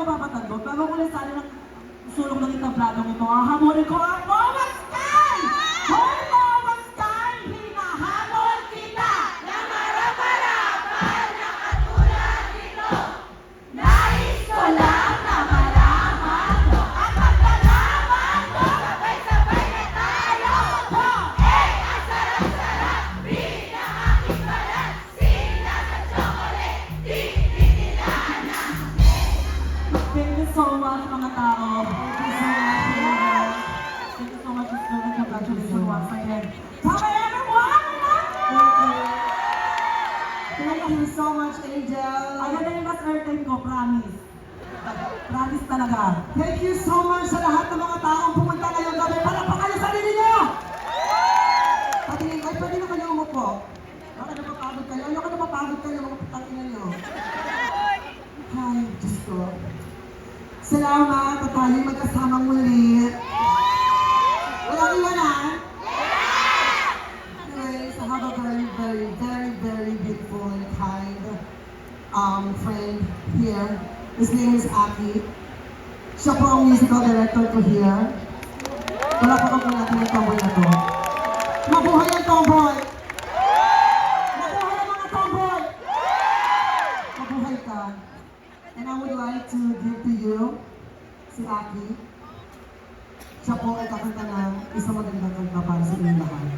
mapapatagod. Bago ko lang sana ng sulong ng itabladong ito, hahamulin ko ang Nova Sky! Hoy, Nova Sky! Hinahabol kita! Na maraparapan na katulad nito. Nais ko lang na malaman mo at magkalaman mo. Sabay-sabay na tayo. Ang sarap-sarap. Pina aking balat. Sila sa chocolate. Di nila na. Thank you so much, mga tao. Thank you so much, Hilda. Thank you so much, Mr. Congratulations once again. Bye, everyone! Thank you so much, Angel. Ang ganda yung mas airtime ko, promise. Promise talaga. Thank you so much sa lahat ng mga taong pumunta ngayong gabi. Para pa kayo sa sarili niyo! Patingin, ay pwede na kayo umupo. Baka napapagod kayo. Ayoko na mapagod kayo, mga putangin niyo. Ay, Diyos ko. Salamat at tayo magkasamang muli. Walang iwanan? Anyways, I have a very beautiful and kind friend here. His name is Aki. Siya po ang musical director ko here. Wala pa kami natin yung tomboy na to. Mabuhay ang tomboy! Mabuhay ang mga tomboy! Mabuhay ka. And I would like to give to you si Aki. Siya po ay kakanta ng isang magandang kanta para sa inyong lahat.